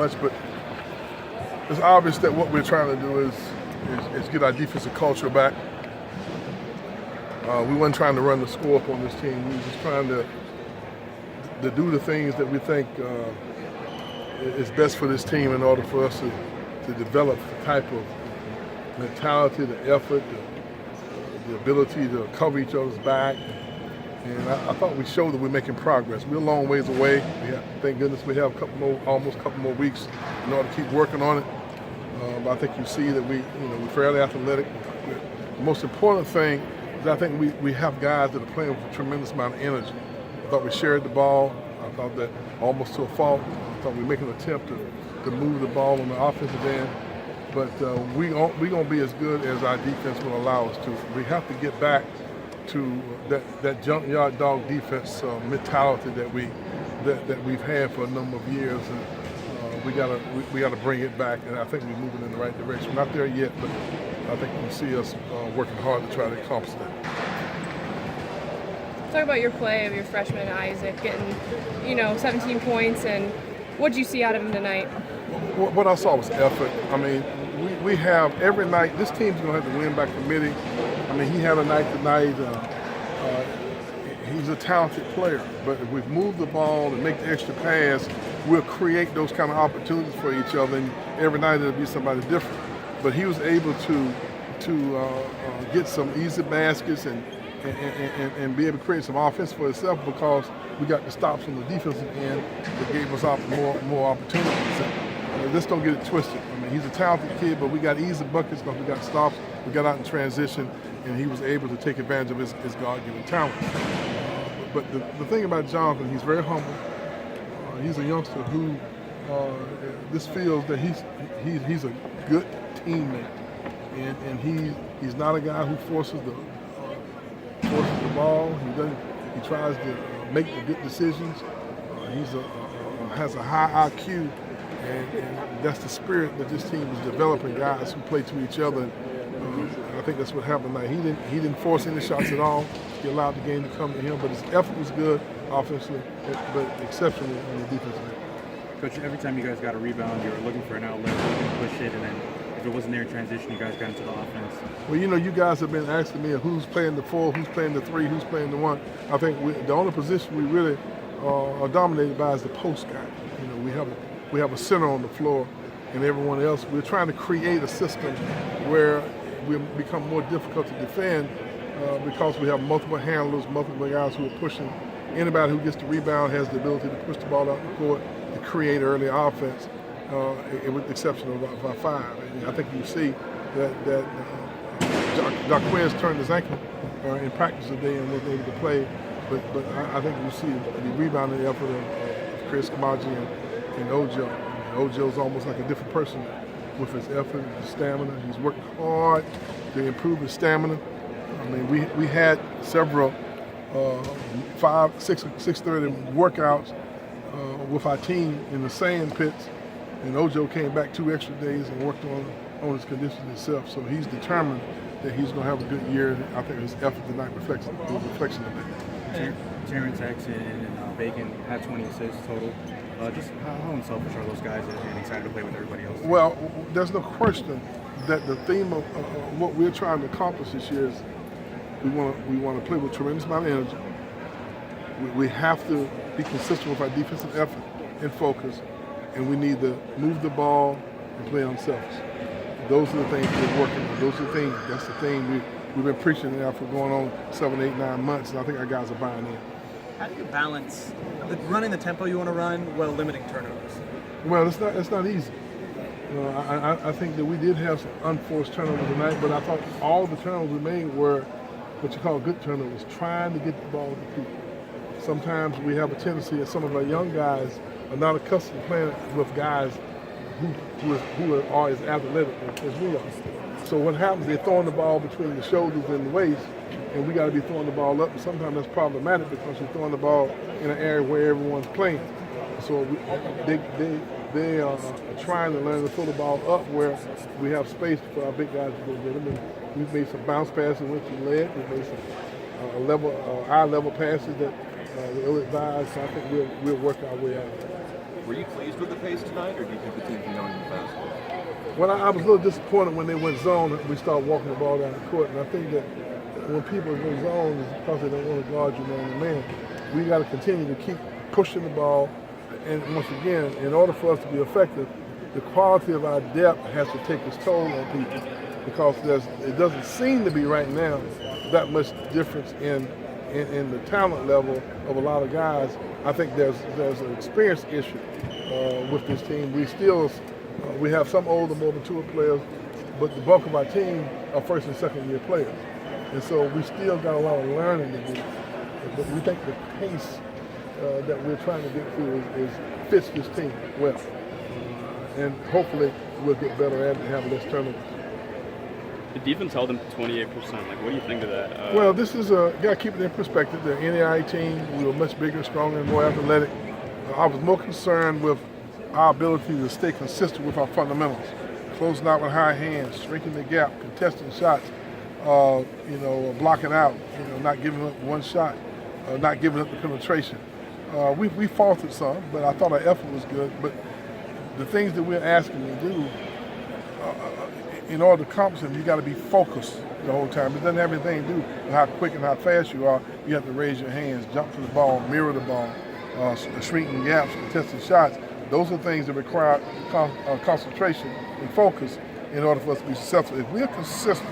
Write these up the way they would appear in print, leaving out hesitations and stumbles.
much, but it's obvious that what we're trying to do is get our defensive culture back. We weren't trying to run the score up on this team. We were just trying to do the things that we think is best for this team in order for us to develop the type of mentality, the effort, the ability to cover each other's back. And I thought we showed that we're making progress. We're a long ways away. Thank goodness we have almost a couple more weeks in order to keep working on it. But I think you see that we're fairly athletic. The most important thing is I think we have guys that are playing with a tremendous amount of energy. I thought we shared the ball. I thought that almost to a fault. I thought we were making an attempt to move the ball on the offensive end. But we're going to be as good as our defense will allow us to. We have to get back to that junkyard dog defense mentality that we've had for a number of years, and we gotta bring it back. And I think we're moving in the right direction. We're not there yet, but I think you can see us working hard to try to accomplish that. Talk about your play of your freshman Isaac getting, 17 points, and what did you see out of him tonight? What I saw was effort. I mean, we have every night. This team's going to have to win by committee. I mean, he had a night tonight. He's a talented player, but if we move the ball and make the extra pass, we'll create those kind of opportunities for each other. And every night it'll be somebody different. But he was able to get some easy baskets and be able to create some offense for himself because we got the stops on the defensive end that gave us more opportunities. Let's don't get it twisted. I mean, he's a talented kid, but we got easy buckets because we got stops. We got out in transition, and he was able to take advantage of his God-given talent. But the thing about Jonathan, he's very humble. He's a youngster who this feels that he's a good teammate, and he's not a guy who forces the ball. He tries to make the good decisions. Has a high IQ. And that's the spirit that this team is developing, guys who play to each other. I think that's what happened tonight. He didn't force any shots at all. He allowed the game to come to him, but his effort was good offensively, but exceptional on the defensive end. Coach, every time you guys got a rebound, you were looking for an outlet, looking to push it, and then if it wasn't there in transition, you guys got into the offense. Well, you guys have been asking me who's playing the 4, who's playing the 3, who's playing the 1. I think the only position we really are dominated by is the post guy. We have a center on the floor, and everyone else. We're trying to create a system where we become more difficult to defend because we have multiple handlers, multiple guys who are pushing. Anybody who gets the rebound has the ability to push the ball out the court to create early offense, with the exception of our 5. And I think you see that Jaquez turned his ankle in practice today and wasn't able to play. But I think you see the rebounding effort of Chris Kamaji and Ojo. Ojo's almost like a different person with his effort, his stamina. He's worked hard to improve his stamina. I mean, we had several 6:30 workouts with our team in the sand pits, and Ojo came back 2 extra days and worked on his condition himself. So he's determined that he's going to have a good year. And I think his effort tonight reflects the reflection of that. Terrence Jackson and Bacon had 20 assists total. Just how unselfish are those guys and excited to play with everybody else? Well, there's no question that the theme of what we're trying to accomplish this year is we want to play with a tremendous amount of energy. We have to be consistent with our defensive effort and focus, and we need to move the ball and play unselfish. Those are the things we're working on. Those are the things. That's the thing we've been preaching now for going on 7, 8, 9 months, and I think our guys are buying in. How do you balance running the tempo you want to run while limiting turnovers? Well, it's not easy. I think that we did have some unforced turnovers tonight, but I thought all the turnovers we made were what you call good turnovers, trying to get the ball to people. Sometimes we have a tendency that some of our young guys are not accustomed to playing with guys who are as athletic as we are. So what happens, they're throwing the ball between the shoulders and the waist, and we got to be throwing the ball up. And sometimes that's problematic because you're throwing the ball in an area where everyone's playing. So they are trying to learn to throw the ball up where we have space for our big guys to go get them. And we've made some bounce passes and went to the leg. We've made some eye level passes that ill-advised. So I think we'll work our way out of it. Were you pleased with the pace tonight, or do you think the team can go even faster? Well, I was a little disappointed when they went zone and we started walking the ball down the court. And I think that when people go zone, it's because they don't want to guard you man to man. We got to continue to keep pushing the ball. And once again, in order for us to be effective, the quality of our depth has to take its toll on people, because it doesn't seem to be right now that much difference in the talent level of a lot of guys. I think there's an experience issue with this team. We have some older, more mature players, but the bulk of our team are first and second year players. And so we still got a lot of learning to do. But we think the pace that we're trying to get through fits this team well. And hopefully we'll get better at it and have less turnovers. The defense held them to 28%. Like, what do you think of that? Well, this is got to keep it in perspective. The NAI team, we were much bigger, stronger, and more athletic. I was more concerned with our ability to stay consistent with our fundamentals, closing out with high hands, shrinking the gap, contesting shots, blocking out, not giving up one shot, not giving up the penetration. We faltered some, but I thought our effort was good. But the things that we're asking you to do, in order to accomplish them, you got to be focused the whole time. It doesn't have anything to do with how quick and how fast you are. You have to raise your hands, jump to the ball, mirror the ball, shrinking gaps, contesting shots. Those are things that require concentration and focus in order for us to be successful. If we're consistent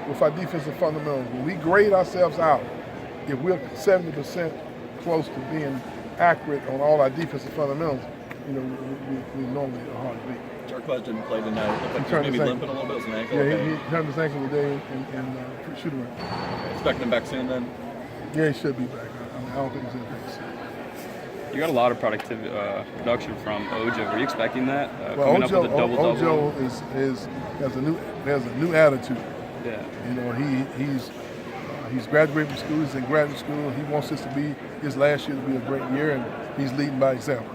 with our defensive fundamentals, when we grade ourselves out, if we're 70% close to being accurate on all our defensive fundamentals, we normally are hard to beat. Jarquez didn't play tonight. Looked like he was maybe limping a little bit. Was an ankle. Yeah, he turned his ankle today in shooting range. Expecting him back soon then? Yeah, he should be back. I don't think he's in pace. You got a lot of production from Ojo. Were you expecting that? Well, coming up with a double-double? Ojo has a new attitude. Yeah. He's graduating from school. He's in graduate school. He wants this to be his last year to be a great year, and he's leading by example.